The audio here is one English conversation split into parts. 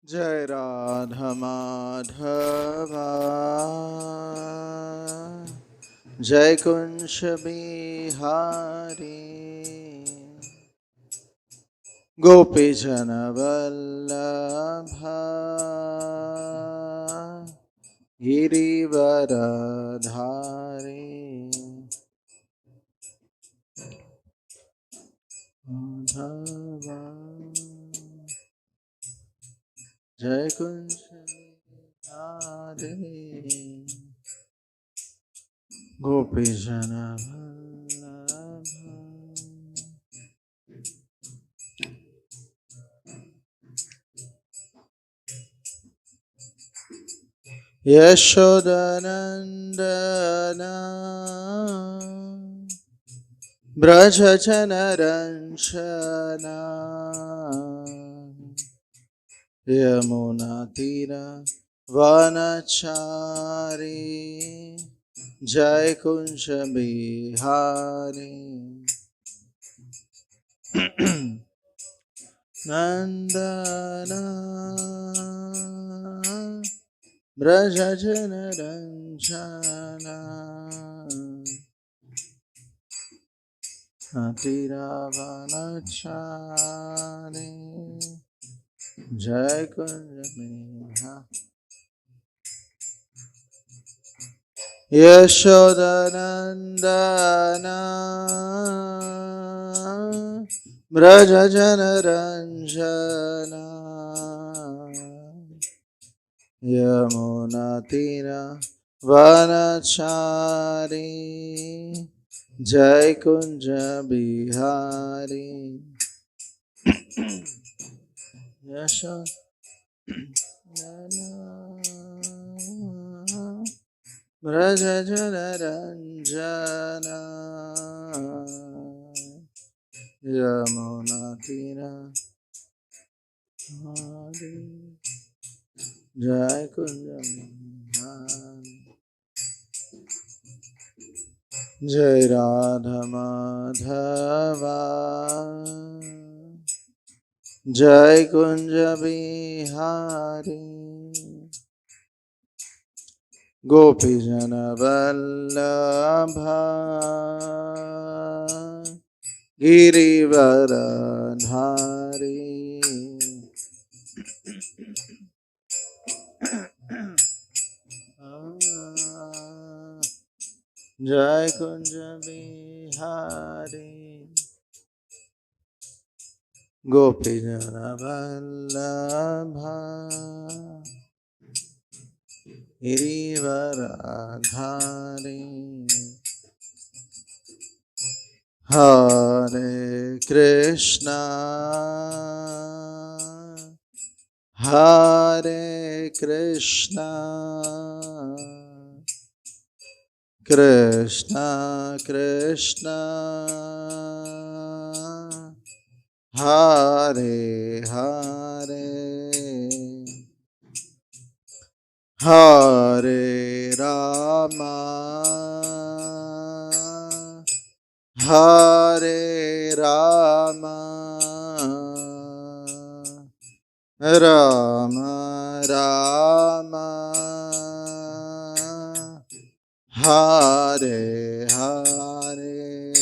Jai Radha Madhava Jai Kunsha Bihari Gopi Jana Vallabha Girivaradhari Madhava Jai Kunsha Bihari Gopi Jana Vallabha Yashodanandana Brajachanaranchana Yamunatira Vanachari Jai Kunja Bihari Nandana Brajachanaranchana Atiravanachari Jai Kunja Yashodanandana Brajachanaranjana Yamunatira Vanachari Jai Kunja Bihari Yashodanandana Brajachanaranjana Yamunatira Hari Jai Kunja Bihari Jai Radha Madhava Jai Kunja Bihari Gopi Jana Vallabha Girivaradhari Jai Kunja Bihari Gopi Jana Vallabha Girivaradhari Hare Krishna Hare Krishna Krishna Krishna Hare Hare Hare Rama Hare Rama Rama Rama Hare Hare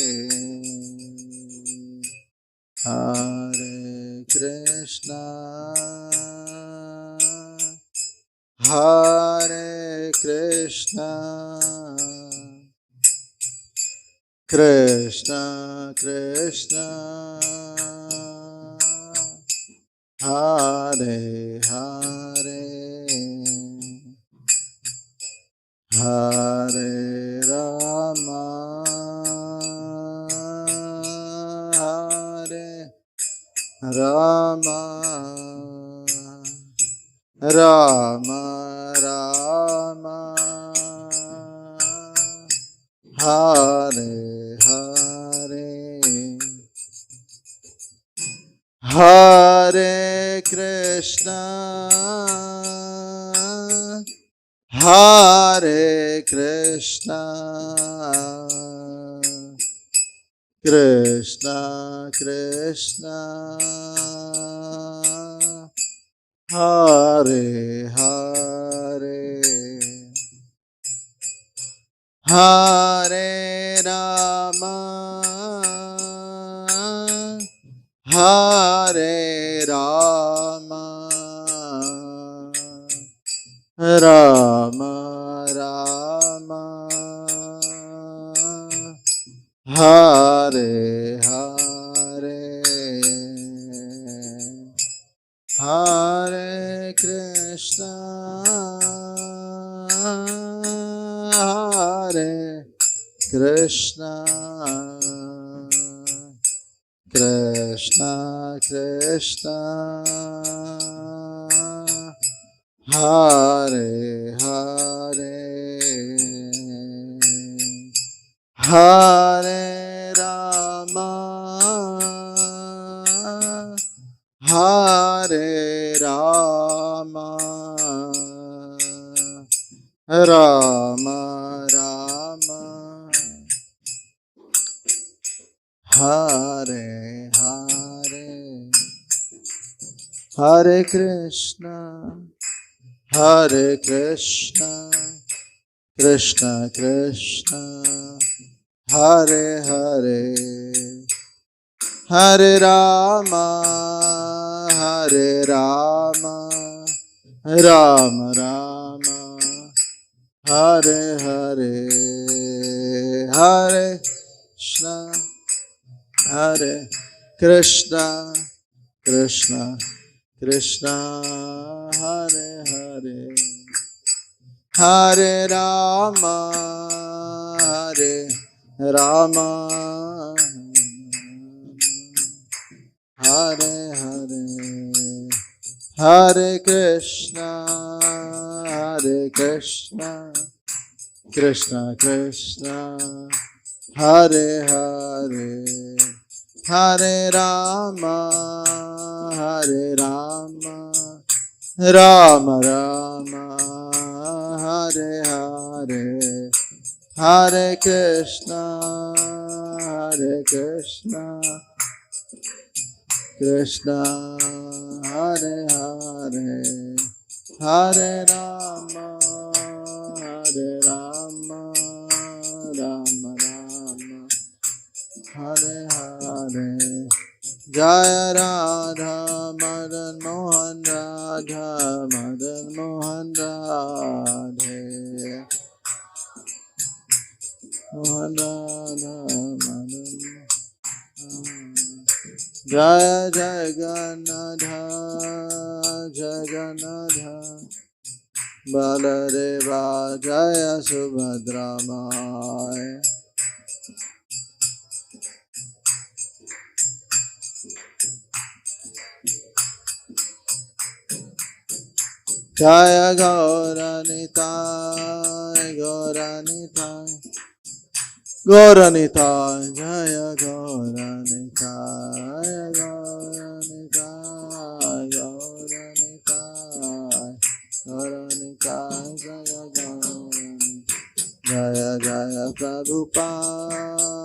Hare Krishna Hare Krishna Krishna Krishna Hare Hare Hare Rama Hare Rama Rama Rama Hare Hare Hare Krishna Hare Krishna, Krishna Krishna, Hare Hare, Hare Rama, Hare Rama, Rama Rama, Hare Hare, Hare Krishna, Hare Krishna, Krishna Krishna, Hare Hare, Hare Rama, Hare Rama, Rama Rama, Hare Hare, Hare Krishna, Hare Krishna, Krishna Krishna, Hare Hare, Hare Rama, Hare Rama, Rama Rama, Hare Hare, Hare Krishna, Hare Krishna, Krishna Krishna, Hare Hare, Hare Rama, Hare Rama, Hare Hare, Hare Krishna, Hare Krishna, Krishna Krishna, Hare Hare, Hare Rama, Hare Rama, Rama Rama, Hare Hare, Hare Krishna, Hare Krishna, Krishna Hare Hare, Hare Rama, Hare Rama, Rama Rama, Hare Hare, Jaya Radha Madan Mohan Radha Madan Mohan Radhe, Mohan Radha Madan Jaya Jagannatha Jagannatha Baladeva Jaya Subhadramaya Jaya Gauranitai Gauranitai Gauranitai Jaya Gauranitai Gauranitai Gauranitai Gauranitai Jaya Gauranitai Jaya Jaya Prabhupada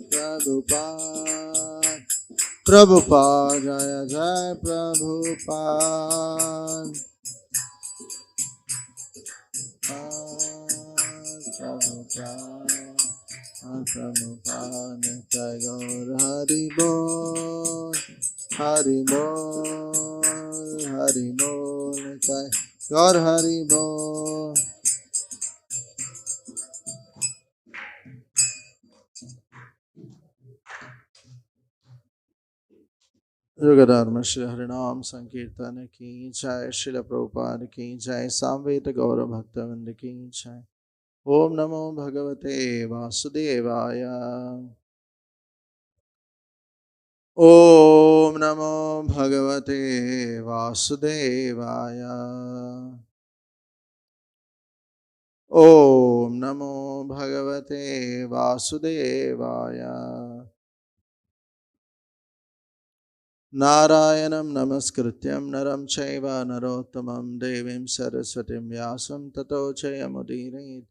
Prabhupada Prabhupada Jaya Jaya Prabhupada Prabhupada Prabhupada Jai Gaur Hari Bol Hari Bol Hari Bol Jai Gaur Hari Bol Yogadharma Shri Harinam Sankirtan Ki Jai Srila Prabhupada Ki Jai Samveta Gaura Bhaktavind Ki Jai Om Namo Bhagavate Vasudevaya Om Namo Bhagavate Vasudevaya Om Namo Bhagavate Vasudevaya Narayanam namaskrityam naram chaiva narottamam devim saraswatim vyasam tato jayamudire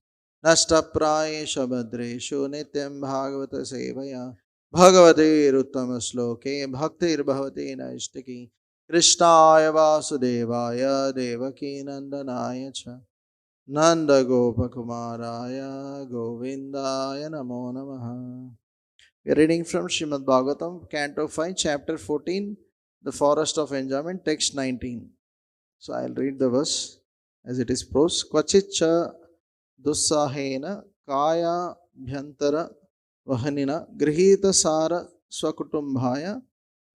nashtaprayesha bhadreshu nityam bhagavata sevaya bhagavate uttamaśloke bhaktir bhavati naistiki krishnaya vasudevaya devaki nandanaya cha nanda gopakumaraya govindaya namo namaha. We are reading from Srimad Bhagavatam, Canto 5, Chapter 14, The Forest of Enjoyment, Text 19. So I'll read the verse as it is prose. Kvachitcha dussahena kaya bhyantara vahanina grihita sara swakutumbhaya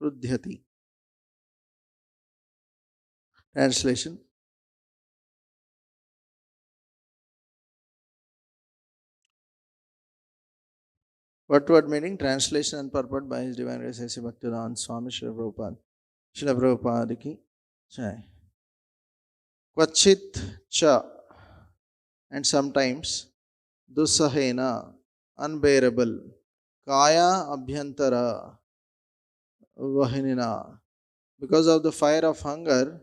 rudhyati. Translation. Word meaning, translation and purport by His Divine Grace A.C. Bhaktivedanta Swami Srila Prabhupada. Srila Prabhupada ki jai. Kvachit cha, and sometimes, dussahena, unbearable, kaya abhyantara vahinina, because of the fire of hunger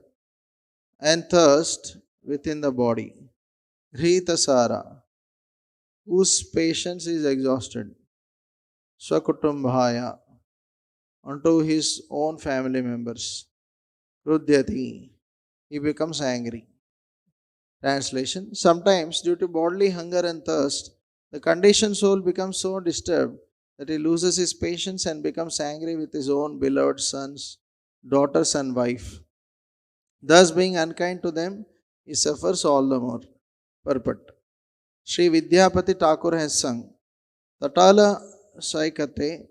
and thirst within the body. Hritasara, whose patience is exhausted. Swakutumbhaya, unto his own family members. Rudhyati, he becomes angry. Translation. Sometimes, due to bodily hunger and thirst, the conditioned soul becomes so disturbed that he loses his patience and becomes angry with his own beloved sons, daughters, and wife. Thus, being unkind to them, he suffers all the more. Purport. Sri Vidyapati Thakur has sung Tatala Saikate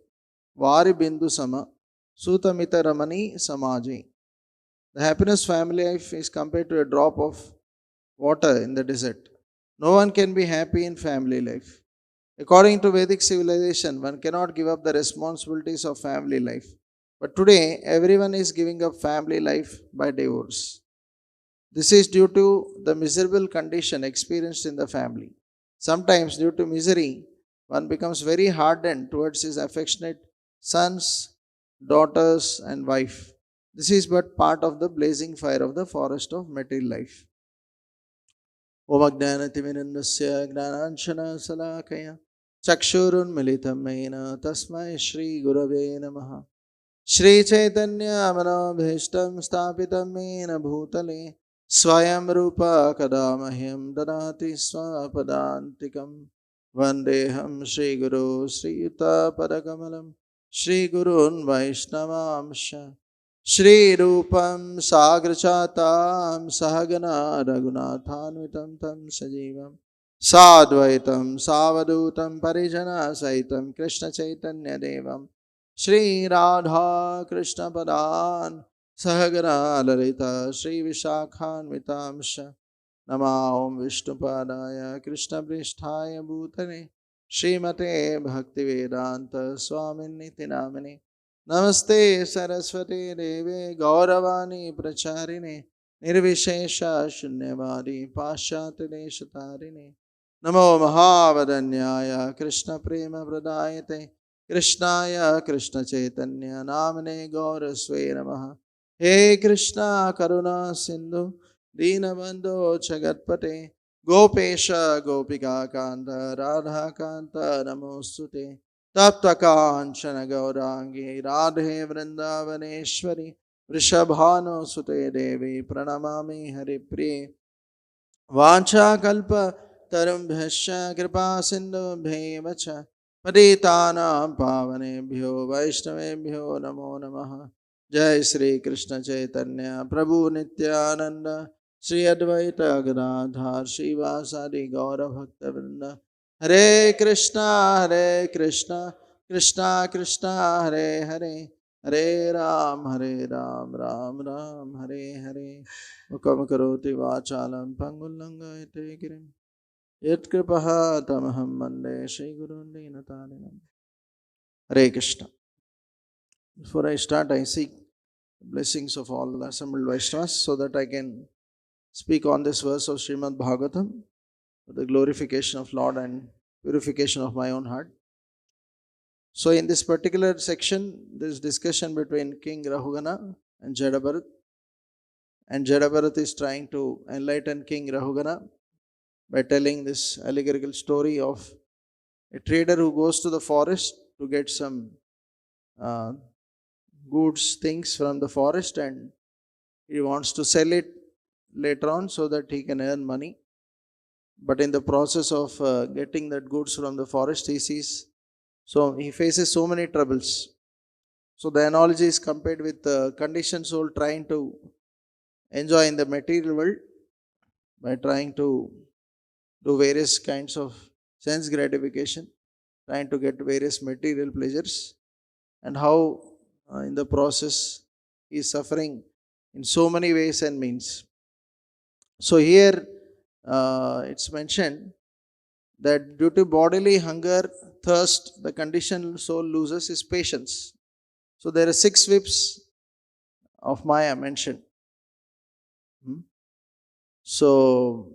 Vari Bindu Sama Sutamita Ramani Samaji. The happiness family life is compared to a drop of water in the desert. No one can be happy in family life. According to Vedic civilization, one cannot give up the responsibilities of family life. But today, everyone is giving up family life by divorce. This is due to the miserable condition experienced in the family. Sometimes, due to misery, one becomes very hardened towards his affectionate sons, daughters, and wife. This is but part of the blazing fire of the forest of material life. Om Ajnanatimirandasya Gnananshana Chakshurunmilitam Mena Tasmai Shri Gurave Namaha Shri Chaitanya Manabhishtam Stapitam Mena Bhutale Swayam Rupa Kadamahyam Danati Swapadantikam Vandeham Shri Guru Sri Yuta Padakamalam Shri Gurun Vaishnavamsha Shri Rupam Sagrachatam Sahagana Raghunathanvitam Tam Sajivam Sadvaitam Savadutam Parijana Saitam Krishna Chaitanya Devam Shri Radha Krishna Padan Sahagana Lalita Shri Vishakhan Vitamsha Nama Om Vishnupadaya Krishna Pristhaya Bhutane Srimate Bhaktivedanta Swaminiti Namane Namaste Saraswati Deve Gauravani Pracharine Nirvishesha Shunyavadi Pashyati Deshatarine Namo Mahavadanyaya Krishna Prema Pradayate Krishnaya Krishna Chaitanya Namane Gaurasve Namaha He Krishna Karuna Sindhu Dinabandho Chagatpate Gopesha Gopika Kanta Radha Kanta Namostute Tapta Kanchana Gaurangi Radhe Vrindavaneshwari Vrishabhano Sute Devi Pranamami Haripriye Vancha Kalpa Tarambhasya Kripa Sindhubheva cha Patitanam Pavanebhyo Vaishnavebhyo Namo Namaha Jai Sri Krishna Chaitanya Prabhu Nityananda Sri Advaita Gadadhar Srivasadi Gaura Bhakta Vrinda Hare Krishna Krishna Krishna Hare Hare Hare Ram Ram Ram Hare Hare Mukam karoti vachalam pangulangayate girim Yatkripah tamaham mande Shri Gurun Dinatarinam. Hare Krishna. Before I start, I seek blessings of all the assembled Vaishnavas so that I can speak on this verse of Srimad Bhagavatam for the glorification of Lord and purification of my own heart. So in this particular section, there is discussion between King Rahugana and Jadabharat. And Jadabharat is trying to enlighten King Rahugana by telling this allegorical story of a trader who goes to the forest to get some uh, goods, things from the forest, and he wants to sell it later on so that he can earn money. But in the process of getting that goods from the forest, he faces so many troubles. So the analogy is compared with the conditioned soul trying to enjoy in the material world by trying to do various kinds of sense gratification, trying to get various material pleasures, and how in the process he is suffering in so many ways and means. So here it's mentioned that due to bodily hunger, thirst, the conditioned soul loses his patience. So there are 6 whips of Maya mentioned. So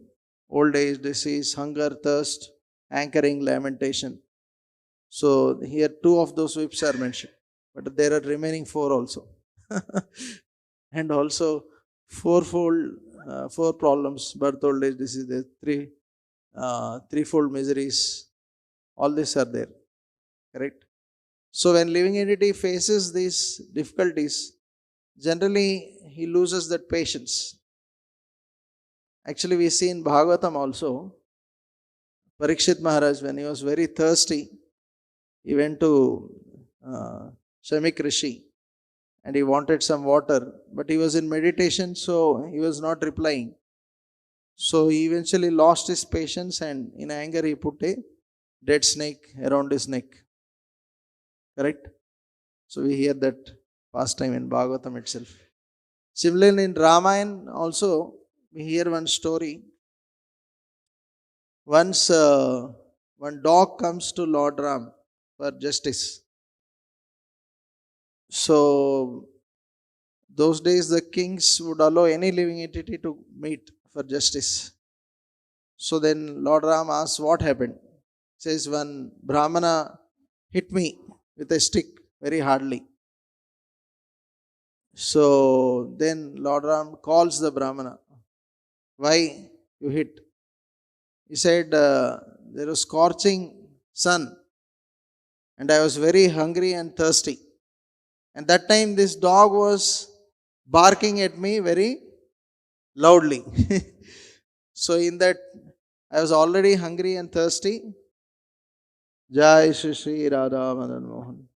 old age, disease, hunger, thirst, anchoring, lamentation. So here 2 of those whips are mentioned, but there are remaining 4 also. And also fourfold, 4 problems: birth, old age, disease, there are threefold miseries. All these are there, correct? So when living entity faces these difficulties, generally he loses that patience. Actually, we see in Bhagavatam also, Parikshit Maharaj, when he was very thirsty, he went to Shamik Rishi and he wanted some water, but he was in meditation, so he was not replying. So he eventually lost his patience, and in anger he put a dead snake around his neck. Correct? So we hear that pastime in Bhagavatam itself. Similarly, in Ramayana also, we hear one story. Once one dog comes to Lord Ram for justice. So those days the kings would allow any living entity to meet for justice. So then Lord Ram asks, what happened? He says, one Brahmana hit me with a stick very hardly. So then Lord Ram calls the Brahmana. Why you hit? He said, there was scorching sun and I was very hungry and thirsty. And that time this dog was barking at me very loudly. So in that, I was already hungry and thirsty. Jai Shri Shri Radha Madan Mohan.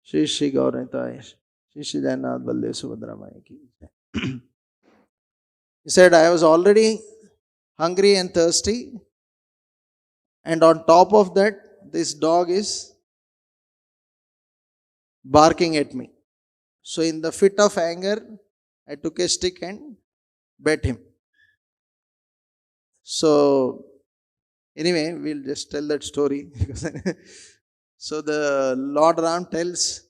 Shri Shri Gauranitai. Shri Shri Jagannath Baldev Subhadra Maya ki. He said, I was already hungry and thirsty. And on top of that, this dog is barking at me. So in the fit of anger, I took a stick and bet him. So anyway, we'll just tell that story. So the Lord Ram tells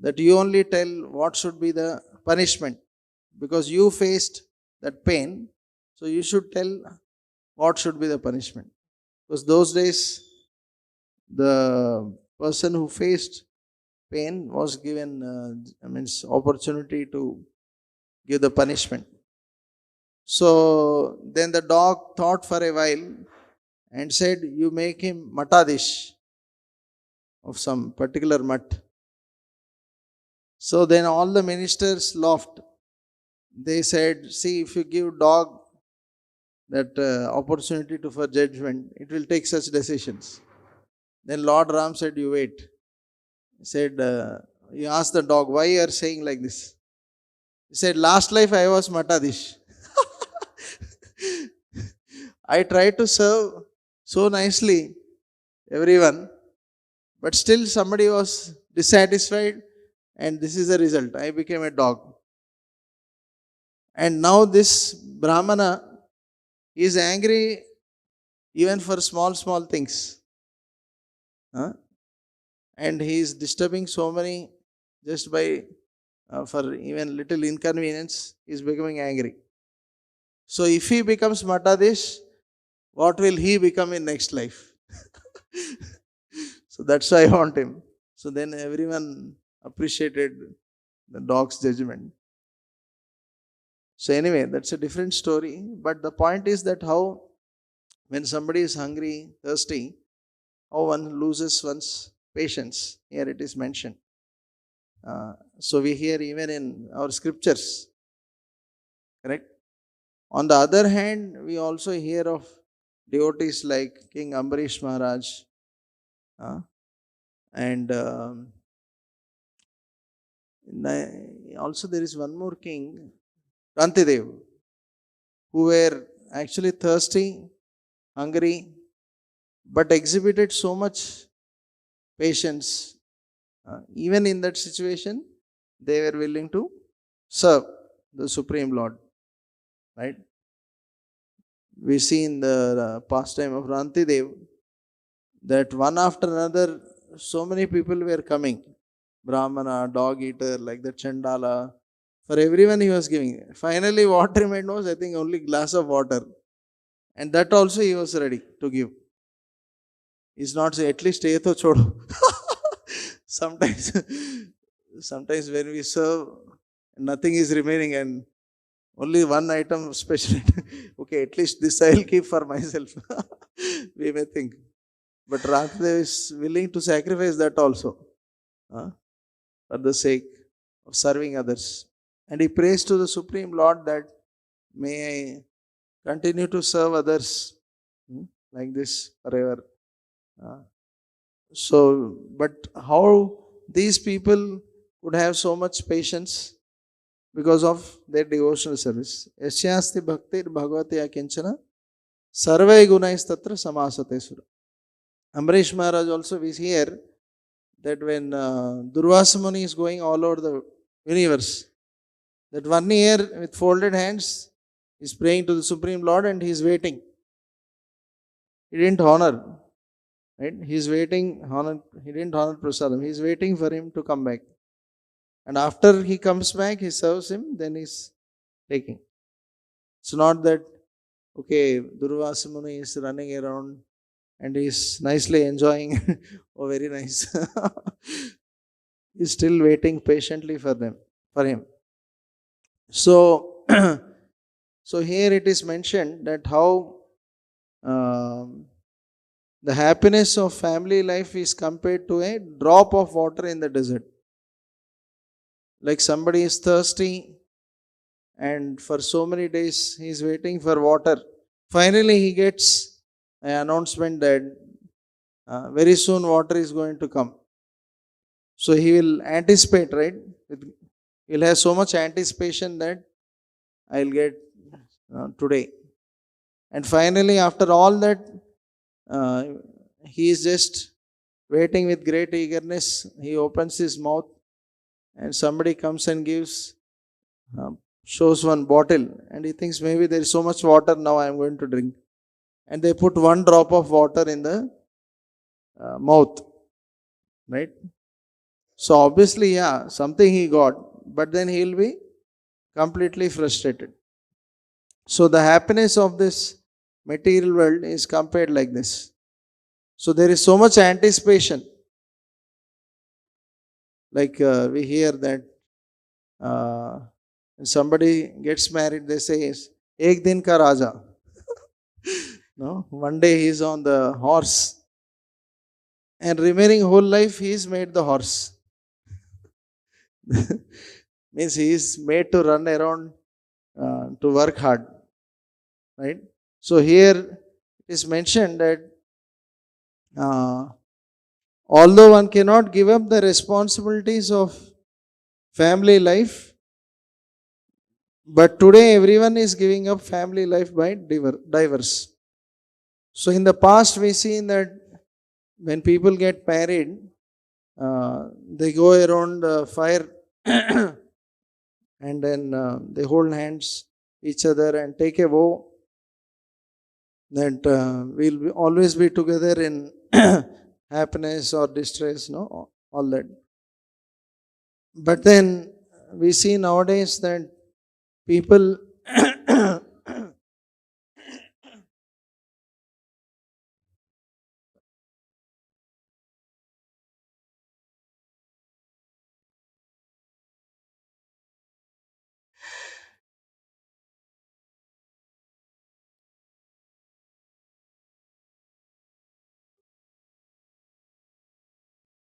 that you only tell what should be the punishment, because you faced that pain. So you should tell what should be the punishment. Because those days, the person who faced pain was given opportunity to give the punishment. So then the dog thought for a while and said, you make him matadish of some particular mat. So then all the ministers laughed. They said, see, if you give dog that opportunity for judgment, it will take such decisions. Then Lord Ram said, you wait. He said, he asked the dog, why you are saying like this? He said, last life I was matadish. I tried to serve so nicely everyone, but still somebody was dissatisfied, and this is the result. I became a dog. And now this Brahmana is angry even for small things. And he is disturbing so many just by for even little inconvenience, he is becoming angry. So if he becomes Matadish, what will he become in next life? So that's why I want him. So then everyone appreciated the dog's judgment. So anyway, that's a different story. But the point is that how when somebody is hungry, thirsty, how one loses one's patience. Here it is mentioned. So we hear even in our scriptures, correct? On the other hand, we also hear of devotees like King Ambarish Maharaj, uh, and also there is one more king, Rantidev, who were actually thirsty, hungry, but exhibited so much patience. Even in that situation, they were willing to serve the Supreme Lord, right? We see in the pastime of Rantidev that one after another, so many people were coming. Brahmana, dog eater, like the Chandala. For everyone he was giving. Finally, what remained was, I think, only glass of water. And that also he was ready to give. He's not saying, at least ye to chodo. sometimes, sometimes when we serve, nothing is remaining and only one item special. Okay, at least this I will keep for myself. We may think. But Radhadev is willing to sacrifice that also, for the sake of serving others. And he prays to the Supreme Lord that may I continue to serve others, like this forever. Uh, but how these people could have so much patience because of their devotional service. Yasyasti bhaktir bhagavati akinchana sarvai gunais tatra samasate sura. Amrish Maharaj also is here that when Durvasa Muni is going all over the universe, that one year with folded hands is praying to the Supreme Lord and he is waiting. He didn't honor, right? He is waiting, he didn't honor Prasadam. He is waiting for him to come back. And after he comes back, he serves him, then he's taking. It's not that, okay, Durvasa Muni is running around and he's nicely enjoying. Oh, very nice. He's still waiting patiently for him. So, so here it is mentioned that how um, the happiness of family life is compared to a drop of water in the desert. Like somebody is thirsty and for so many days he is waiting for water. Finally, he gets an announcement that very soon water is going to come. So he will anticipate, right? He'll have so much anticipation that I'll get today. And finally, after all that, uh, he is just waiting with great eagerness. He opens his mouth and somebody comes and shows one bottle and he thinks maybe there is so much water now I am going to drink. And they put one drop of water in the mouth, right? So obviously, yeah, something he got, but then he will be completely frustrated. So the happiness of this material world is compared like this. So there is so much anticipation. Like we hear that when somebody gets married, they say, Ek din ka raja. No, one day he is on the horse, and remaining whole life he is made the horse. Means he is made to run around to work hard, right? So here it is mentioned that uh, although one cannot give up the responsibilities of family life, but today everyone is giving up family life by divorce. So in the past we see that when people get married, they go around the fire and then they hold hands each other and take a vow that we'll always be together in happiness or distress, no, all that. But then we see nowadays that people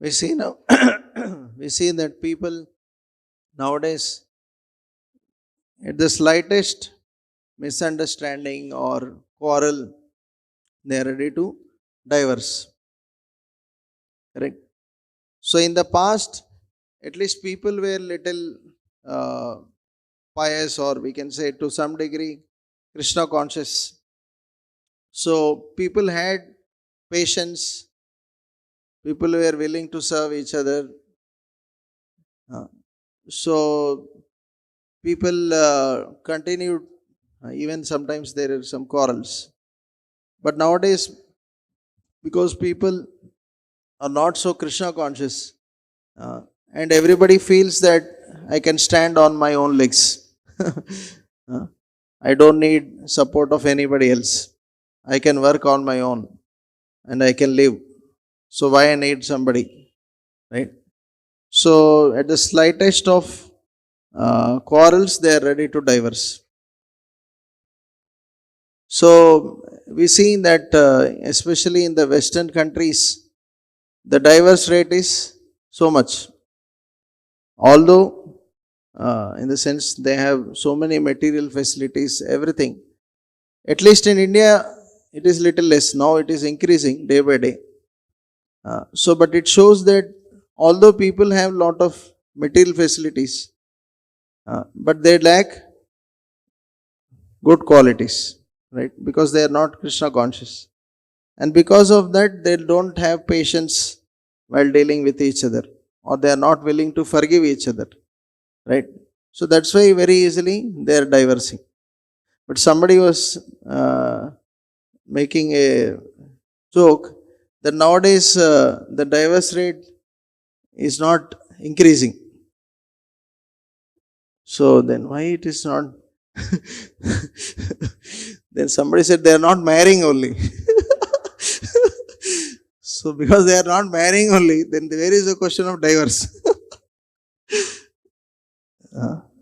We see now, we see that people nowadays, at the slightest misunderstanding or quarrel, they are ready to divorce. Correct? So in the past, at least people were little uh, pious, or we can say to some degree Krishna conscious. So people had patience, people were willing to serve each other. Uh, so people continued, even sometimes there are some quarrels. But nowadays, because people are not so Krishna conscious, uh, and everybody feels that I can stand on my own legs. Uh, I don't need support of anybody else. I can work on my own and I can live. So why I need somebody, right? So at the slightest of quarrels, they are ready to divorce. So we see that especially in the Western countries, the divorce rate is so much. Although in the sense they have so many material facilities, everything. At least in India, it is little less. Now it is increasing day by day. But it shows that although people have lot of material facilities, but they lack good qualities, right? Because they are not Krishna conscious, and because of that, they don't have patience while dealing with each other, or they are not willing to forgive each other, right? So that's why very easily they are divorcing. But somebody was making a joke that nowadays the divorce rate is not increasing. So then why it is not? Then somebody said they are not marrying only. So because they are not marrying only, then there is a question of divorce.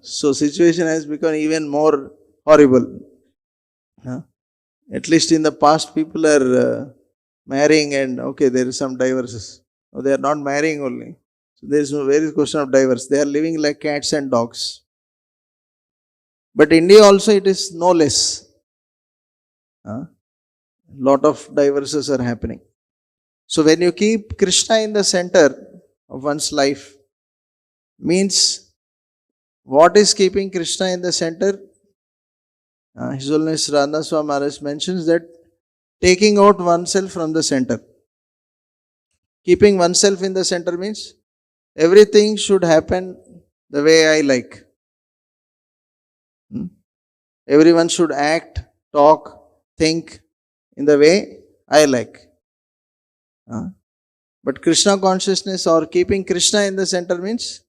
So situation has become even more horrible. At least in the past, people are marrying, and okay, there is some divorces. No, they are not marrying only. So there is no very question of divorce. They are living like cats and dogs. But India also, it is no less. Lot of divorces are happening. So when you keep Krishna in the center of one's life, means what is keeping Krishna in the center? His Holiness Radha Swami Maharaj mentions that taking out oneself from the center. Keeping oneself in the center means everything should happen the way I like. Everyone should act, talk, think in the way I like. But Krishna consciousness or keeping Krishna in the center means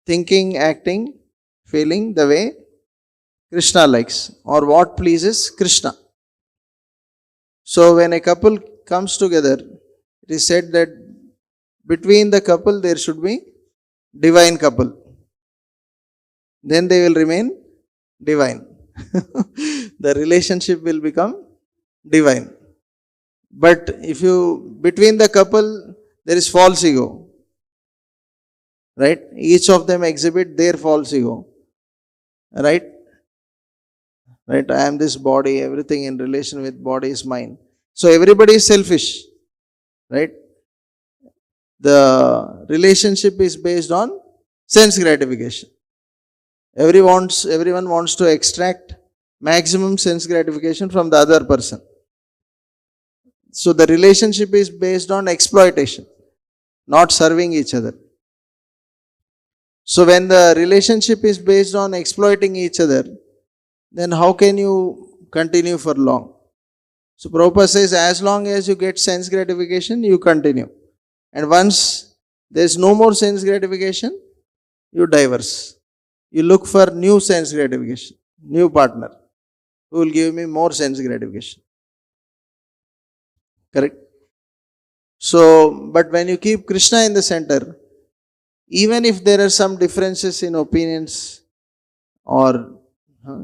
thinking, acting, feeling the way Krishna likes or what pleases Krishna. So when a couple comes together, it is said that between the couple there should be divine couple. Then they will remain divine. The relationship will become divine. But if you, between the couple, there is false ego. Right? Each of them exhibit their false ego. Right? Right? I am this body, everything in relation with body is mine. So everybody is selfish. Right? The relationship is based on sense gratification. Everyone wants to extract maximum sense gratification from the other person. So the relationship is based on exploitation, not serving each other. So when the relationship is based on exploiting each other, then how can you continue for long? So Prabhupada says, as long as you get sense gratification, you continue. And once there is no more sense gratification, you divorce. You look for new sense gratification, new partner who will give me more sense gratification. Correct? So, but when you keep Krishna in the center, even if there are some differences in opinions or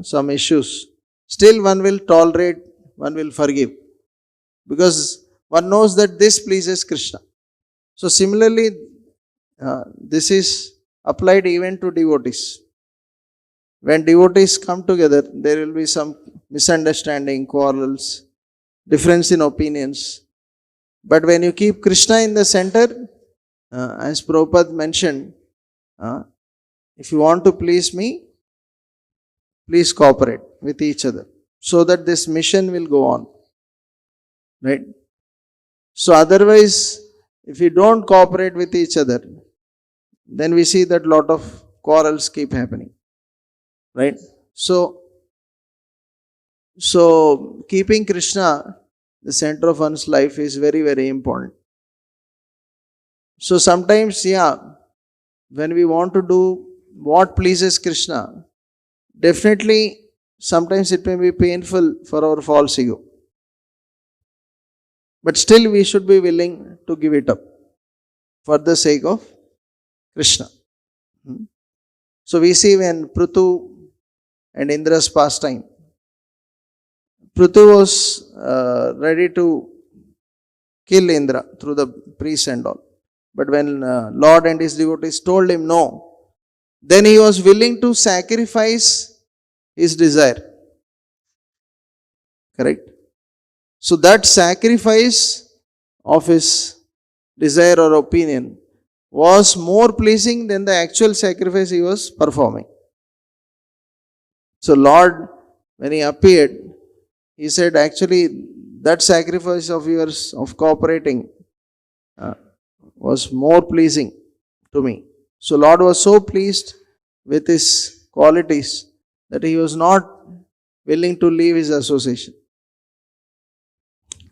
some issues, still one will tolerate, one will forgive. Because one knows that this pleases Krishna. So similarly, this is applied even to devotees. When devotees come together, there will be some misunderstanding, quarrels, difference in opinions. But when you keep Krishna in the center, as Prabhupada mentioned, if you want to please me, please cooperate with each other so that this mission will go on. Right? So otherwise, if we don't cooperate with each other, then we see that lot of quarrels keep happening. Right? So keeping Krishna the center of one's life is very, very important. So sometimes, when we want to do what pleases Krishna, definitely sometimes it may be painful for our false ego. But still we should be willing to give it up for the sake of Krishna. So we see when Prithu and Indra's pastime, Prithu was ready to kill Indra through the priest and all. But when Lord and his devotees told him no, then he was willing to sacrifice his desire. Correct? So that sacrifice of his desire or opinion was more pleasing than the actual sacrifice he was performing. So Lord, when he appeared, he said, actually, that sacrifice of yours of cooperating was more pleasing to me. So Lord was so pleased with his qualities that he was not willing to leave his association.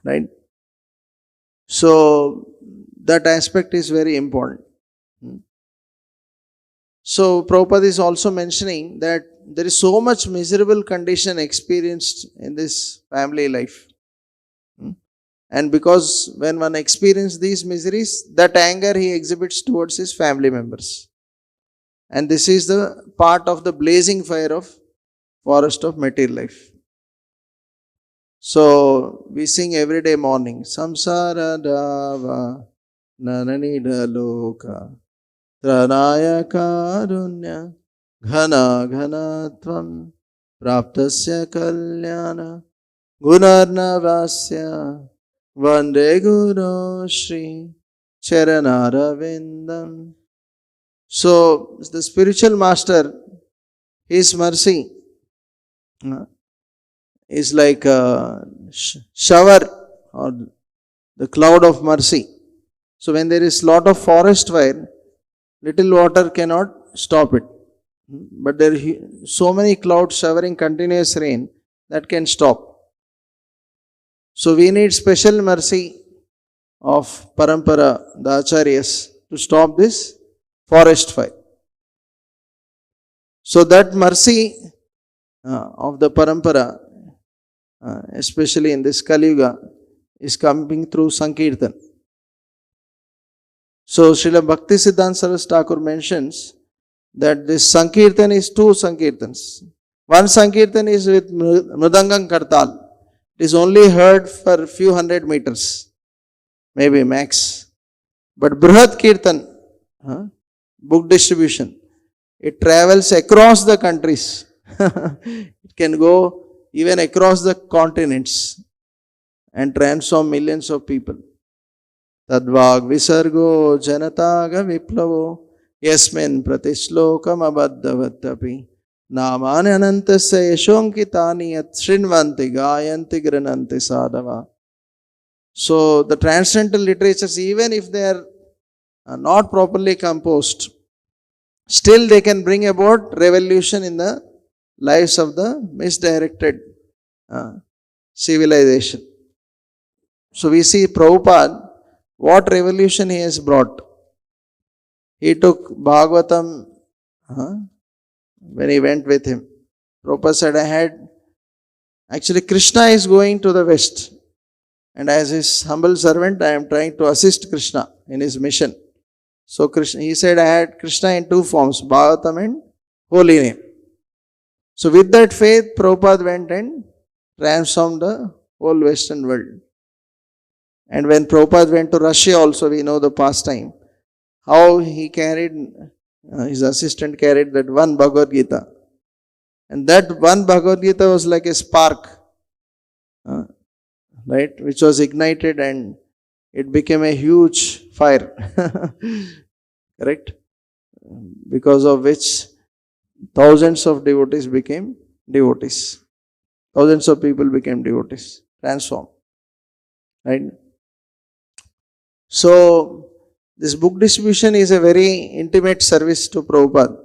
Right? So that aspect is very important. So Prabhupada is also mentioning that there is so much miserable condition experienced in this family life. And because when one experiences these miseries, that anger he exhibits towards his family members. And this is the part of the blazing fire of forest of material life. So we sing every day morning, Samsara Dava Nananida Loka Tranaya Karunya Ghana Ghanatvam Praptasya Kalyana Gunarnavasya Vande Guru Shri Charanara. So the spiritual master, his mercy is like a shower or the cloud of mercy. So when there is lot of forest fire, little water cannot stop it. But there are so many clouds showering continuous rain that can stop. So we need special mercy of Parampara, the Acharyas, to stop this forest fire. So that mercy of the Parampara, especially in this Kali Yuga, is coming through Sankirtan. So Srila Bhakti Siddhanta Saraswati Thakur mentions that this Sankirtan is two Sankirtans. One Sankirtan is with Mridangam Kartal. It is only heard for a few hundred meters, maybe max. But Brihat Kirtan, book distribution, it travels across the countries. It can go even across the continents and transform millions of people. Tadvag visargo janataga viplavo yasmin pratishlokam abhaddhavatapi namani anantasya yashonkitani yat shrinvanti gayanti grananti sadhava. So the transcendental literatures, even if they are not properly composed, still they can bring about revolution in the lives of the misdirected civilization. So we see Prabhupada, what revolution he has brought. He took Bhagavatam when he went with him. Prabhupada said, actually Krishna is going to the west, and as his humble servant I am trying to assist Krishna in his mission. So Krishna, he said, I had Krishna in two forms, Bhagavatam and holy name. So with that faith, Prabhupada went and transformed the whole Western world. And when Prabhupada went to Russia also, we know the pastime, how he carried, his assistant carried that one Bhagavad Gita. And that one Bhagavad Gita was like a spark, right, which was ignited and it became a huge fire. Correct? Because of which thousands of devotees became devotees. Thousands of people became devotees, transformed. Right? So, this book distribution is a very intimate service to Prabhupada.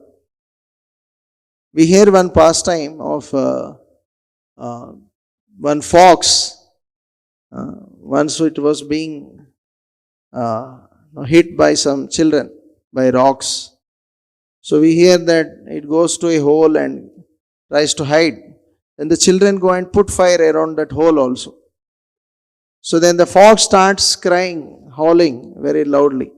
We hear one pastime of one fox. Once it was being hit by some children, by rocks. So we hear that it goes to a hole and tries to hide. Then the children go and put fire around that hole also. So then the fox starts crying, howling very loudly.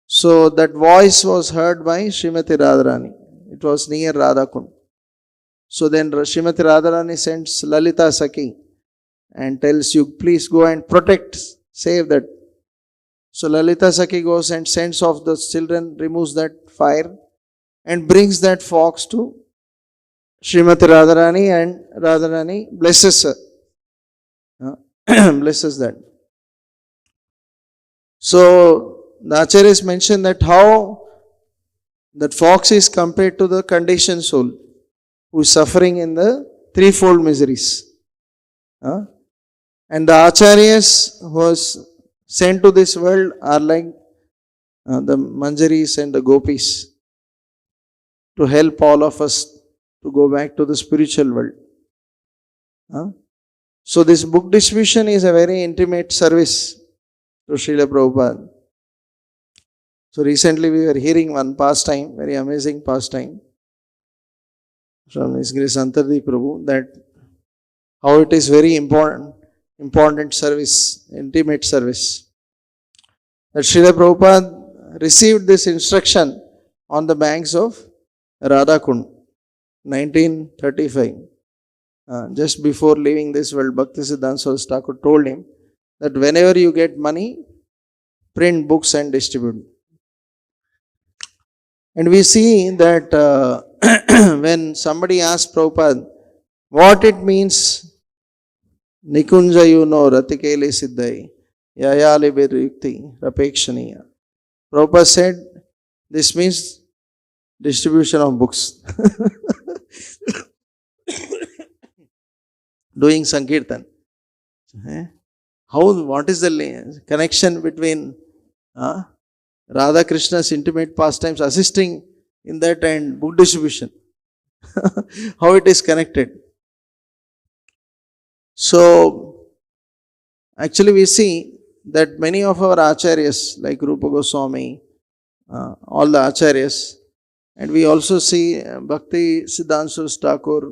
So that voice was heard by Srimati Radharani. It was near Radhakund. So then Srimati Radharani sends Lalita Sakhi and tells you, please go and protect, save that. So Lalita Sakhi goes and sends off the children, removes that fire and brings that fox to Srimati Radharani, and Radharani blesses her. Blesses that. So the Acharyas mention that how that fox is compared to the conditioned soul who is suffering in the threefold miseries. And the Acharyas who was sent to this world are like the Manjaris and the Gopis to help all of us to go back to the spiritual world. So this book distribution is a very intimate service to Srila Prabhupada. So recently we were hearing one pastime, very amazing pastime from His Grace Antardi Prabhu, that how it is very important service, intimate service. That Srila Prabhupada received this instruction on the banks of Radhakund, 1935. Just before leaving this world, Bhaktisiddhanta Saraswati Thakur told him that whenever you get money, print books and distribute. And we see that when somebody asks Prabhupada what it means, Nikunja yuno ratikele siddhai yayali birukti rapekshaniya. Prabhupada said, this means distribution of books. Doing Sankirtan. What is the connection between Radha Krishna's intimate pastimes, assisting in that, and book distribution? How it is connected? So, actually we see that many of our acharyas, like Rupa Goswami, all the acharyas, and we also see Bhakti Siddhanta Saraswati Thakur,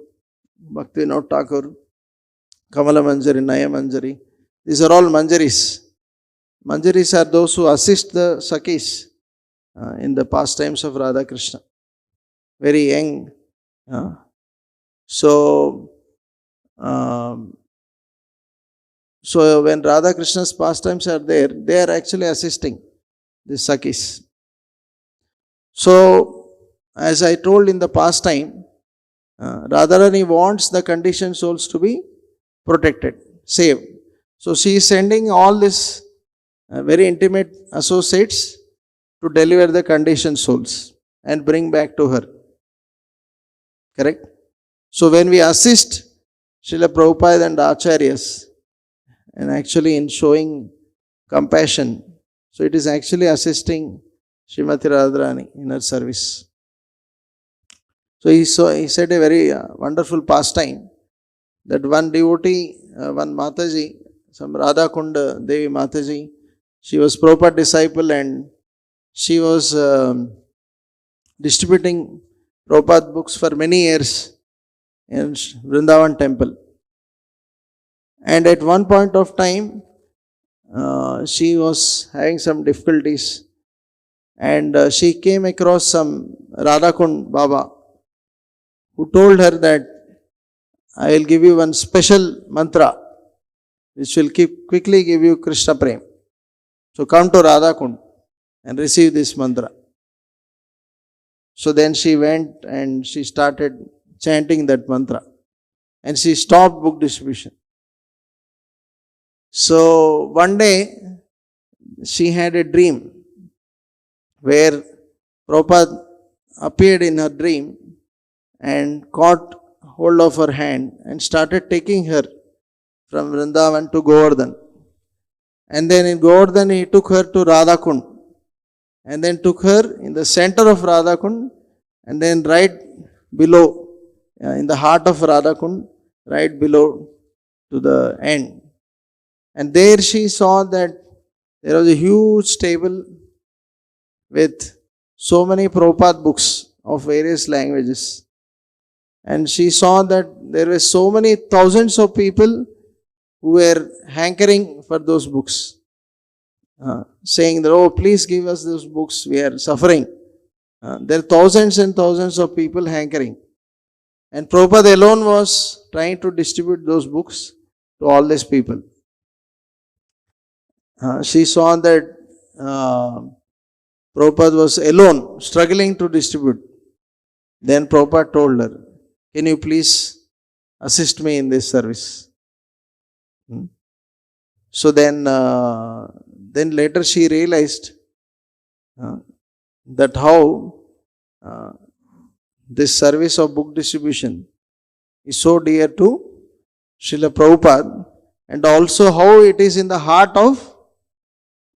Bhakti Vinod Thakur, Kamala Manjari, Naya Manjari. These are all Manjaris. Manjaris are those who assist the Sakhis in the pastimes of Radha Krishna. Very young. So when Radha Krishna's pastimes are there, they are actually assisting the Sakhis. So, as I told in the past time, Radharani wants the conditioned souls to be protected, saved. So she is sending all these very intimate associates to deliver the conditioned souls and bring back to her. Correct? So when we assist Srila Prabhupada and Acharyas, and actually in showing compassion, so it is actually assisting Srimati Radharani in her service. So he said a very wonderful pastime, that one devotee, one Mataji, some Radha Kunda Devi Mataji, she was Prabhupada disciple and she was distributing Prabhupada books for many years in Vrindavan temple. And at one point of time, she was having some difficulties and she came across some Radhakund Baba who told her that I will give you one special mantra which will quickly give you Krishna Prem. So come to Radha Kund and receive this mantra. So then she went and she started chanting that mantra. And she stopped book distribution. So one day she had a dream where Prabhupada appeared in her dream and caught hold of her hand and started taking her from Vrindavan to Govardhan. And then in Govardhan he took her to Radha Kund and then took her in the center of Radha Kund and then right below, in the heart of Radha Kund, right below to the end. And there she saw that there was a huge table with so many Prabhupada books of various languages. And she saw that there were so many thousands of people who were hankering for those books, saying that, oh, please give us those books, we are suffering. There are thousands and thousands of people hankering. And Prabhupada alone was trying to distribute those books to all these people. She saw that Prabhupada was alone, struggling to distribute. Then Prabhupada told her, can you please assist me in this service? So then later she realized that how this service of book distribution is so dear to Srila Prabhupada, and also how it is in the heart of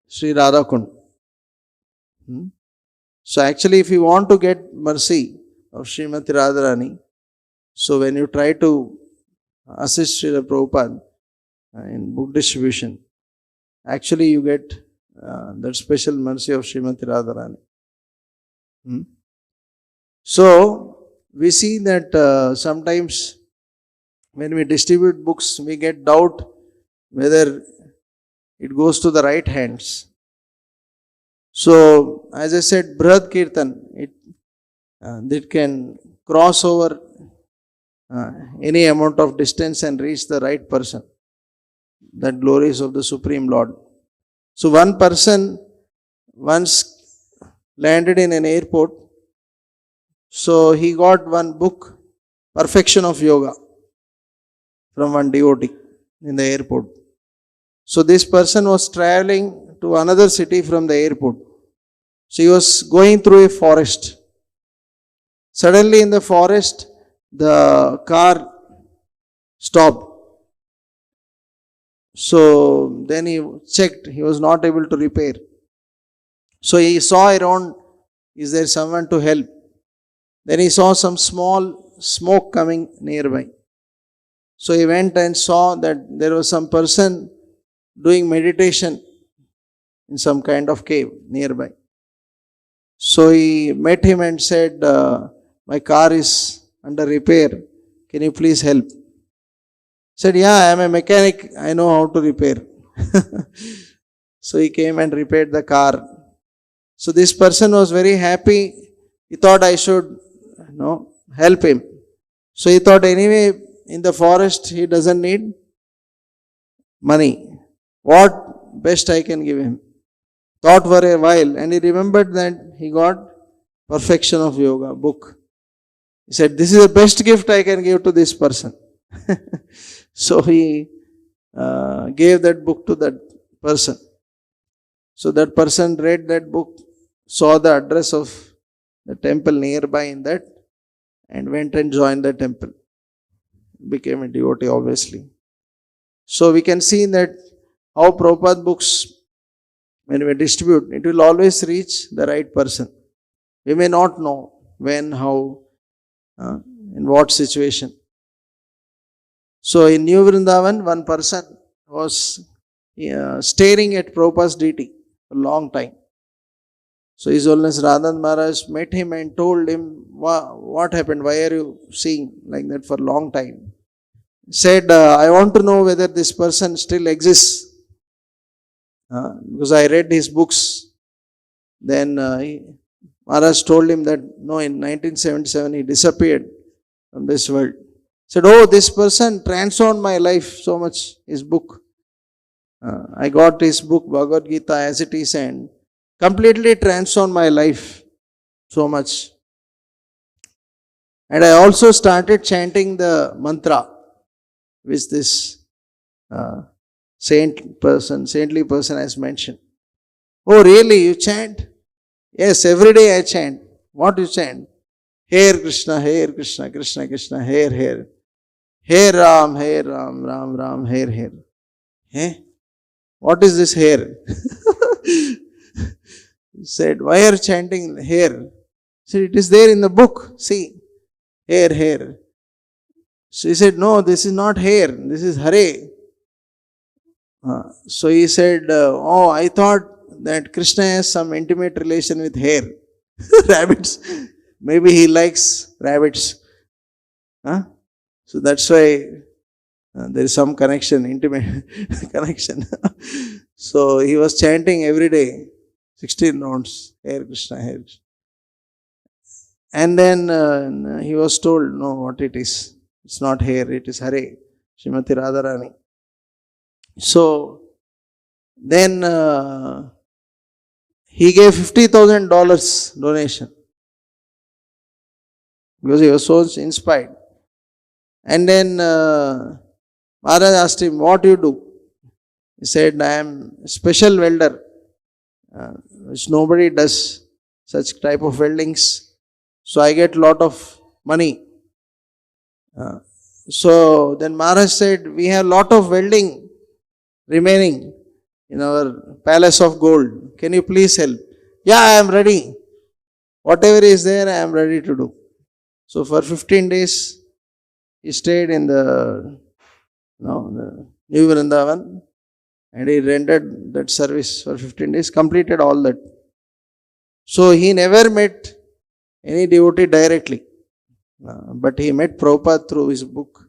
Sri Radha Kund. So actually, if you want to get mercy of Srimati Radharani, so when you try to assist Srila Prabhupada in book distribution, actually you get that special mercy of Srimati Radharani. So we see that sometimes when we distribute books, we get doubt whether it goes to the right hands. So, as I said, Brihad Kirtan, it can cross over any amount of distance and reach the right person. That glories of the Supreme Lord. So, one person once landed in an airport. So, he got one book, Perfection of Yoga, from one devotee in the airport. So this person was traveling to another city from the airport. So he was going through a forest. Suddenly in the forest, the car stopped. So then he checked, he was not able to repair. So he saw around, is there someone to help? Then he saw some small smoke coming nearby. So he went and saw that there was some person doing meditation in some kind of cave nearby. So he met him and said, my car is under repair. Can you please help? He said, yeah, I am a mechanic. I know how to repair. So he came and repaired the car. So this person was very happy. He thought I should help him. So he thought anyway in the forest he doesn't need money. What best I can give him? Thought for a while and he remembered that he got Perfection of Yoga book. He said, this is the best gift I can give to this person. So he gave that book to that person. So that person read that book, saw the address of the temple nearby in that, and went and joined the temple. Became a devotee, obviously. So we can see that how Prabhupada books, when we distribute, it will always reach the right person. We may not know when, how, in what situation. So in New Vrindavan, one person was staring at Prabhupada's deity for a long time. So His Holiness Radhan Maharaj met him and told him, what happened? Why are you seeing like that for a long time? He said, I want to know whether this person still exists. Because I read his books. Then Maharaj told him that no, in 1977 he disappeared from this world. He said, oh, this person transformed my life so much, his book. I got his book Bhagavad Gita as it is and completely transformed my life so much. And I also started chanting the mantra which this saintly person has mentioned. Oh, really? You chant? Yes, every day I chant. What you chant? Hare Krishna, Hare Krishna, Krishna Krishna, Hare Hare. Hare Ram, Ram Ram, Hare Hare. Eh? What is this hare? He said, why are you chanting hare? He said, it is there in the book. See, hare, hare. So he said, no, this is not hare. This is Hare. So he said, oh, I thought that Krishna has some intimate relation with hare. Rabbits. Maybe he likes rabbits. So that's why there is some connection, intimate connection. So he was chanting every day, 16 rounds, Hare Krishna, Hare Krishna. And then he was told, no, what it is. It's not Hare, it is Hare, Srimati Radharani. So then he gave $50,000 donation because he was so inspired. And then Maharaj asked him, what do you do? He said, I am a special welder, which nobody does such type of weldings. So I get lot of money. So then Maharaj said, we have lot of welding remaining in our palace of gold. Can you please help? Yeah, I am ready. Whatever is there, I am ready to do. So for 15 days, he stayed in the New Vrindavan and he rendered that service for 15 days, completed all that. So he never met any devotee directly, but he met Prabhupada through his book,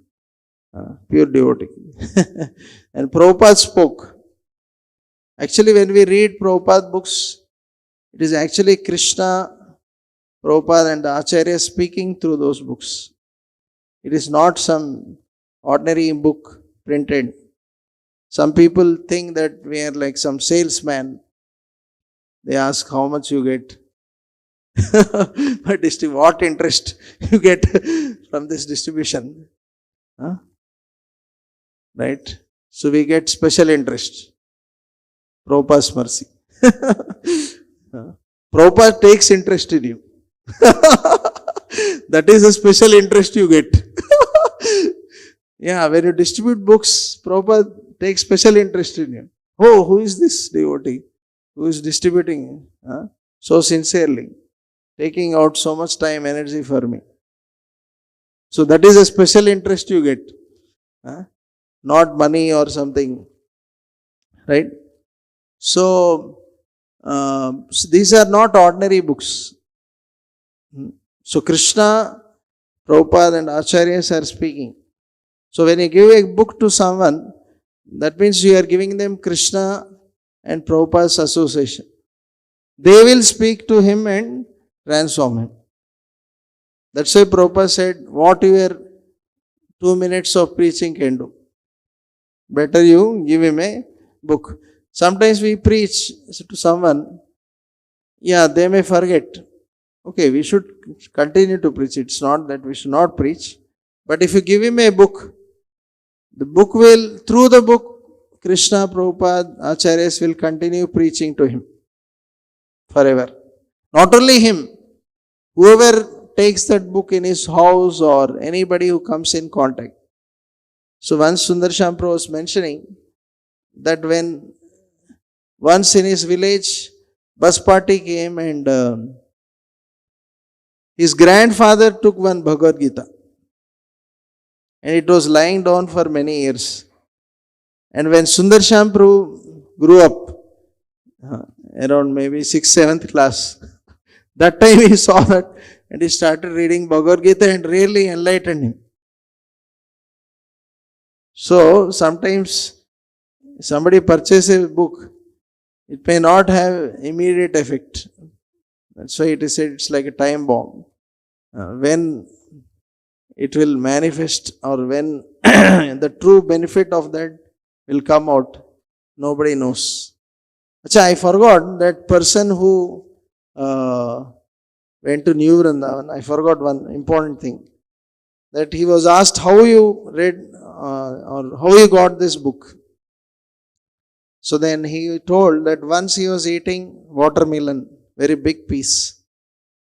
Pure Devotee. And Prabhupada spoke. Actually, when we read Prabhupada books, it is actually Krishna, Prabhupada and the Acharya speaking through those books. It is not some ordinary book printed. Some people think that we are like some salesman. They ask how much you get. But what interest you get from this distribution? Right? So we get special interest. Prabhupada's mercy. Prabhupada takes interest in you. That is a special interest you get. Yeah, when you distribute books, Prabhupada takes special interest in you. Oh, who is this devotee who is distributing so sincerely, taking out so much time, energy for me? So that is a special interest you get. Not money or something. Right? So these are not ordinary books. So Krishna, Prabhupada and Acharyas are speaking. So when you give a book to someone, that means you are giving them Krishna and Prabhupada's association. They will speak to him and transform him. That's why Prabhupada said, what your 2 minutes of preaching can do. Better you give him a book. Sometimes we preach to someone, yeah, they may forget. Okay, we should continue to preach. It's not that we should not preach. But if you give him a book, the book will, through the book, Krishna, Prabhupada, Acharyas will continue preaching to him forever. Not only him, whoever takes that book in his house or anybody who comes in contact. So once Sundarshan Prabhu was mentioning that when once in his village, bus party came and his grandfather took one Bhagavad Gita. And it was lying down for many years. And when Sundarshan Prabhu grew up, around maybe 6th, 7th class, that time he saw that and he started reading Bhagavad Gita and really enlightened him. So sometimes somebody purchases a book, it may not have immediate effect. That's why it is said it's like a time bomb. When it will manifest or when the true benefit of that will come out, Nobody knows. Achha, I forgot that person who went to New Vrindavan. I forgot one important thing. That he was asked how you read or how you got this book. So then he told that once he was eating watermelon, very big piece,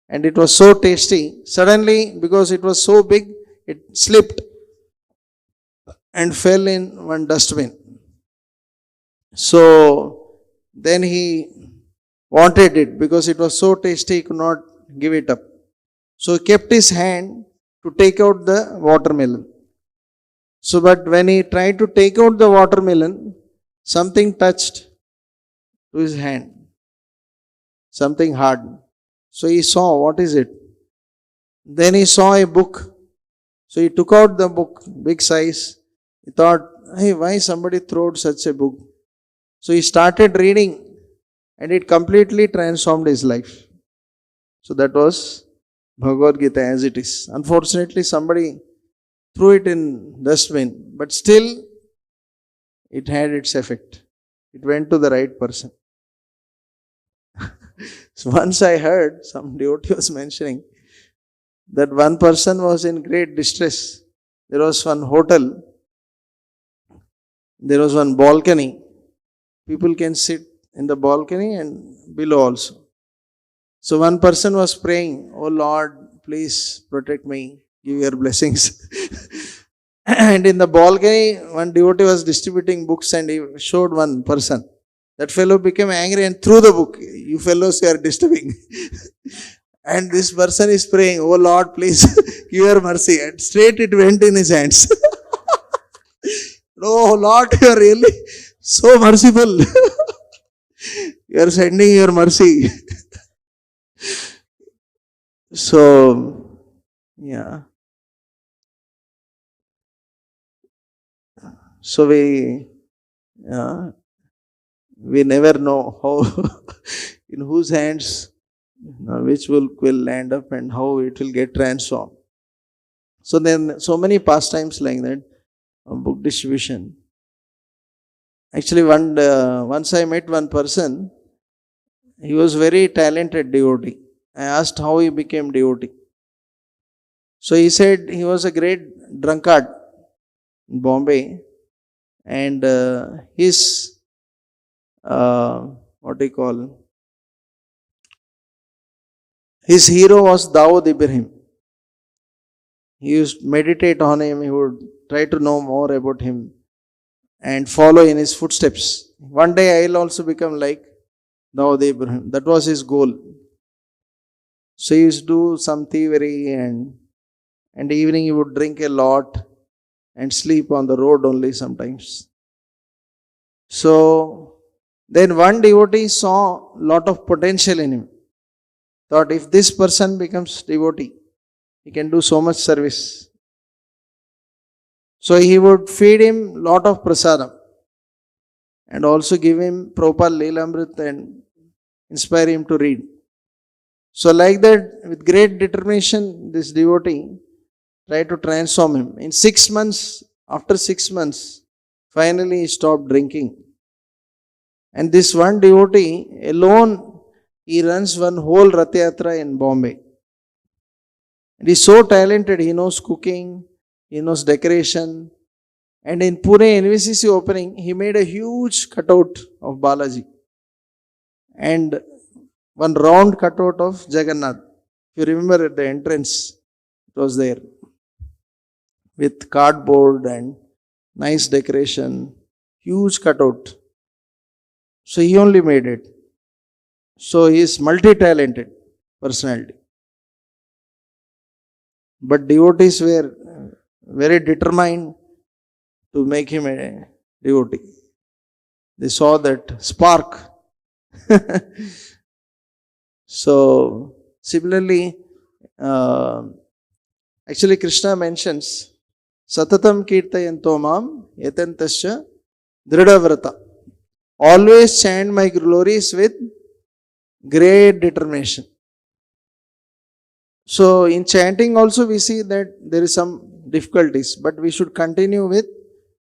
and it was so tasty. Suddenly, because it was so big, it slipped and fell in one dustbin. So then he wanted it because it was so tasty, he could not give it up. So he kept his hand to take out the watermelon. So, but when he tried to take out the watermelon, something touched to his hand, something hard. So he saw, what is it? Then he saw a book. So he took out the book, big size. He thought, hey, why somebody threw out such a book? So he started reading and it completely transformed his life. So that was Bhagavad Gita as it is. Unfortunately, somebody threw it in dustbin, but still it had its effect. It went to the right person. So once I heard some devotee was mentioning that one person was in great distress. There was one hotel, there was one balcony. People can sit in the balcony and below also. So one person was praying, oh Lord, please protect me, give your blessings. And in the balcony, one devotee was distributing books and he showed one person. That fellow became angry and threw the book. You fellows, you are disturbing. And this person is praying, oh Lord, please give your mercy. And straight it went in his hands. Oh Lord, you are really so merciful. You are sending your mercy. So, yeah. So we never know how, in whose hands, which will land up and how it will get transformed. So then, so many pastimes like that, book distribution. Actually, once I met one person, he was very talented devotee. I asked how he became devotee. So he said he was a great drunkard in Bombay, and his his hero was Dawood Ibrahim. He used to meditate on him. He would try to know more about him and follow in his footsteps. One day I will also become like Dawood Ibrahim. That was his goal. So he used to do some thievery, and evening he would drink a lot and sleep on the road only sometimes. So then one devotee saw lot of potential in him. Thought if this person becomes devotee, he can do so much service. So he would feed him lot of prasadam and also give him Prabhupada Leelamrit and inspire him to read. So like that, with great determination, this devotee tried to transform him. In 6 months, after 6 months, finally he stopped drinking. And this one devotee alone, he runs one whole Rath Yatra in Bombay. And he is so talented, he knows cooking, he knows decoration. And in Pune NVCC opening, he made a huge cutout of Balaji. And one round cutout of Jagannath. If you remember at the entrance, it was there. With cardboard and nice decoration, huge cutout. So he only made it. So he is multi-talented personality. But devotees were very determined to make him a devotee. They saw that spark. So similarly, actually Krishna mentions Satatam Kirtayanto Mam Yatantasya Dridhavrata. Always chant my glories with great determination. So in chanting also we see that there is some difficulties, but we should continue with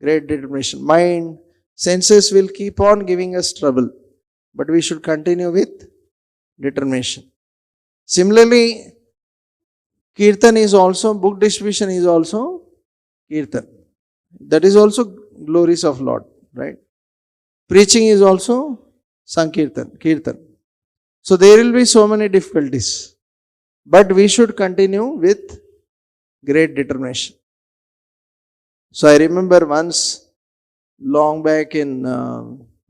great determination. Mind Senses will keep on giving us trouble, but we should continue with determination. Similarly, Kirtan is also, book distribution is also Kirtan. That is also glories of Lord, right? Preaching is also Sankirtan, Kirtan. So there will be so many difficulties, but we should continue with great determination. So I remember once, long back in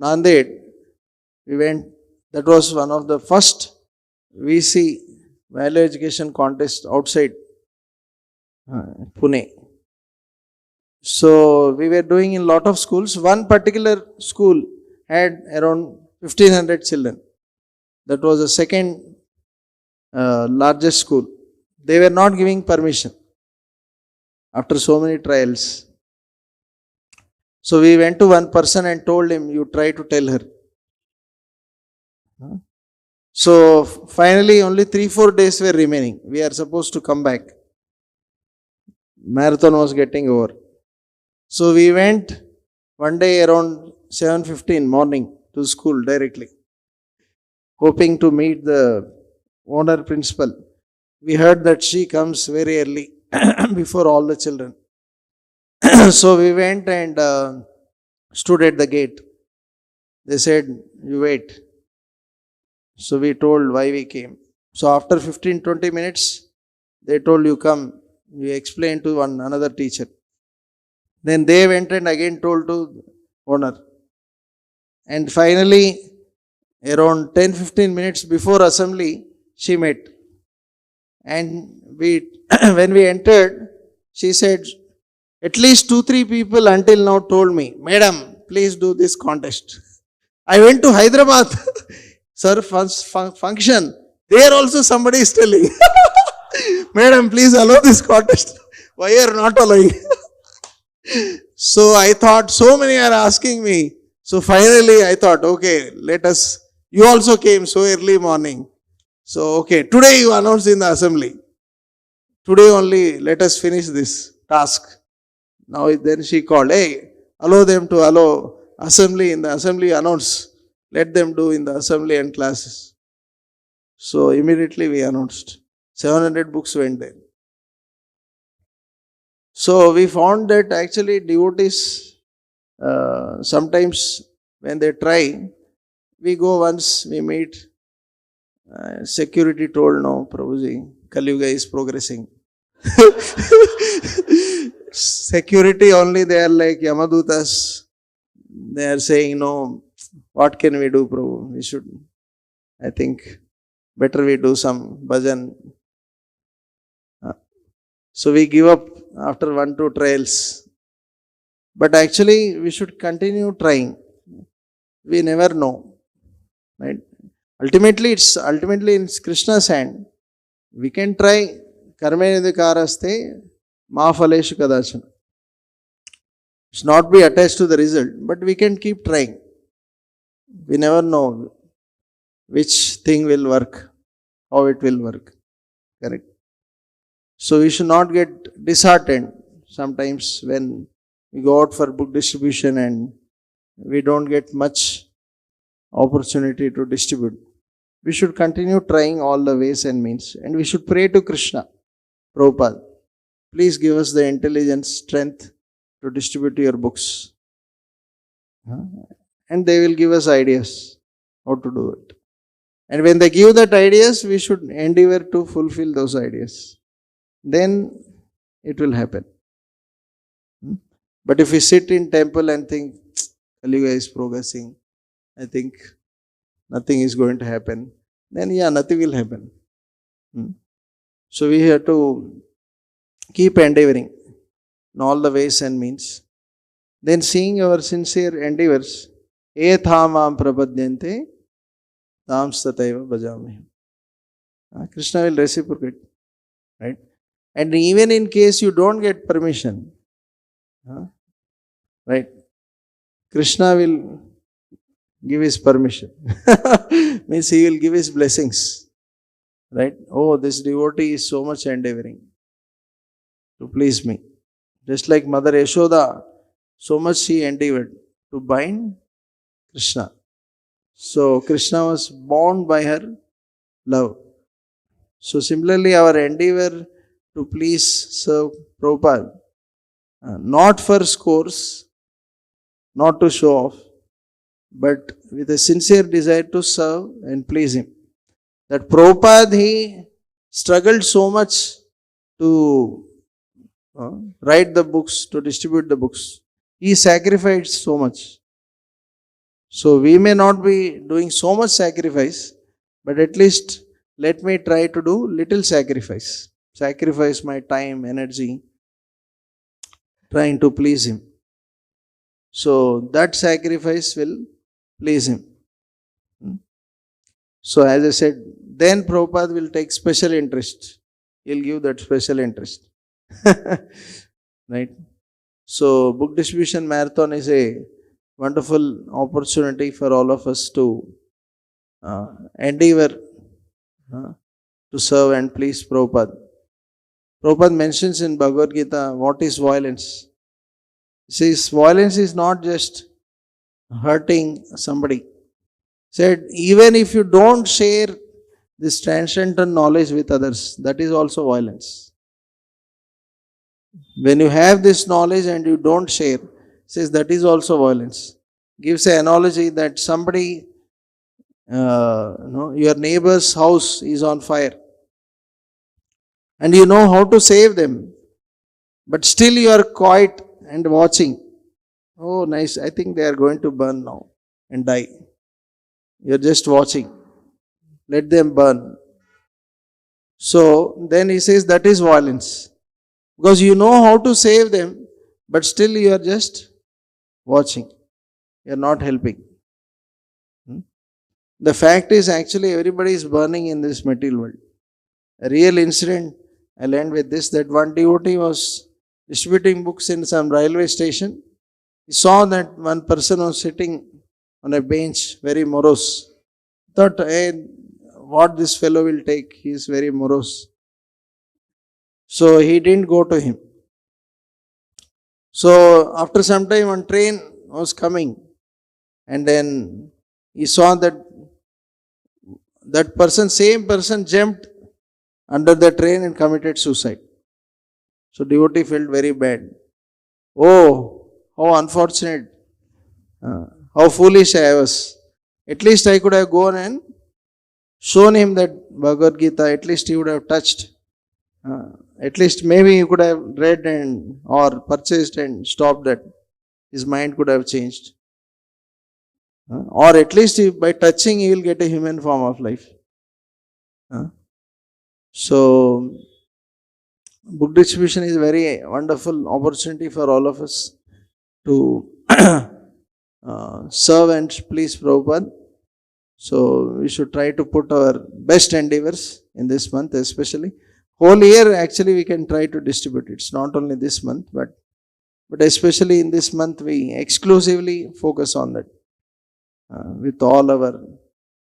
Nanded, we went, that was one of the first VC, Value Education Contest outside Pune. So we were doing in lot of schools. One particular school had around 1500 children. That was the second largest school. They were not giving permission after so many trials. So we went to one person and told him, you try to tell her. So finally only 3-4 days were remaining. We are supposed to come back. Marathon was getting over. So we went one day around 7:15 morning to school directly, hoping to meet the owner principal. We heard that she comes very early before all the children. So we went and stood at the gate. They said, you wait. So we told why we came. So after 15-20 minutes, they told you come. You explain to another teacher. Then they went and again told to owner. And finally, around 10-15 minutes before assembly, she met. And when we entered, she said, at least 2-3 people until now told me, Madam, please do this contest. I went to Hyderabad, sir, function. There also somebody is telling, Madam, please allow this contest. Why are you not allowing? So I thought, so many are asking me. So finally I thought, okay, you also came so early morning. So okay, today you announced in the assembly. Today only let us finish this task. Now then she called, hey, allow them to allow assembly, in the assembly announce. Let them do in the assembly and classes. So immediately we announced. 700 books went there. So we found that actually devotees, sometimes when they try, we go once, we meet, security told, no, Prabhuji, Kali Yuga is progressing. Security only, they are like Yamadutas. They are saying, no, what can we do, Prabhu? We should, I think, better we do some bhajan. So we give up after 1-2 trials. But actually, we should continue trying. We never know. Right? Ultimately, it's in Krishna's hand. We can try. Karmenidikaraste ma phaleshu kadachana. It's not be attached to the result, but we can keep trying. We never know which thing will work, how it will work. Correct? So we should not get disheartened sometimes when we go out for book distribution and we don't get much opportunity to distribute. We should continue trying all the ways and means, and we should pray to Krishna, Prabhupada, please give us the intelligence, strength to distribute your books. And they will give us ideas how to do it. And when they give that ideas, we should endeavor to fulfill those ideas. Then it will happen. But if we sit in temple and think, Kali Yuga is progressing, I think nothing is going to happen, then nothing will happen. So we have to keep endeavoring in all the ways and means. Then seeing our sincere endeavors, ethamam prapadyante tam stataiva bhajami. Krishna will reciprocate. Right? And even in case you don't get permission, right? Krishna will give his permission. Means he will give his blessings. Right? Oh, this devotee is so much endeavoring to please me. Just like Mother Yashoda, so much she endeavored to bind Krishna. So Krishna was bound by her love. So similarly, our endeavor to please serve Prabhupada, not for scores, not to show off, but with a sincere desire to serve and please him. That Prabhupada, he struggled so much to write the books, to distribute the books. He sacrificed so much. So we may not be doing so much sacrifice, but at least let me try to do little sacrifice. Sacrifice my time, energy, trying to please him. So that sacrifice will please him. So as I said, then Prabhupada will take special interest. He'll give that special interest. Right? So book distribution marathon is a wonderful opportunity for all of us to endeavor to serve and please Prabhupada. Prabhupada mentions in Bhagavad Gita what is violence. He says violence is not just hurting somebody. He said even if you don't share this transcendental knowledge with others, that is also violence. When you have this knowledge and you don't share, says that is also violence. Gives an analogy that somebody, your neighbor's house is on fire and you know how to save them, but still you are quiet and watching. Oh, nice, I think they are going to burn now and die. You are just watching. Let them burn. So then he says that is violence. Because you know how to save them, but still you are just watching. You are not helping. The fact is actually everybody is burning in this material world. A real incident, I'll end with this, that one devotee was distributing books in some railway station. He saw that one person was sitting on a bench, very morose. Thought, hey, what this fellow will take, he is very morose. So he didn't go to him. So after some time, one train was coming, and then he saw that same person jumped under the train and committed suicide. So devotee felt very bad. Oh, how unfortunate, how foolish I was. At least I could have gone and shown him that Bhagavad Gita. At least he would have touched. At least maybe he could have read and or purchased and stopped that. His mind could have changed. Or at least by touching he will get a human form of life. So book distribution is a very wonderful opportunity for all of us to serve and please Prabhupada. So we should try to put our best endeavors in this month especially. Whole year actually we can try to distribute. It's not only this month, but especially in this month we exclusively focus on that with all our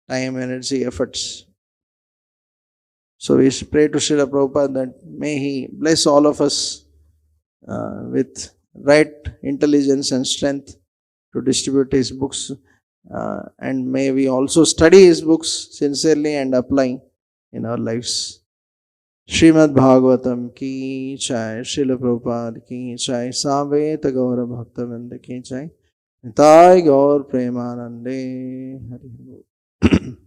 time, energy, efforts. So we should pray to Srila Prabhupada that may he bless all of us with right intelligence and strength to distribute his books, and may we also study his books sincerely and apply in our lives. Srimad Bhagavatam ki jai, Srila Prabhupada ki jai, Samveta Gaura Bhaktavinda ki jai, Nitai Gaur Premanande Hari.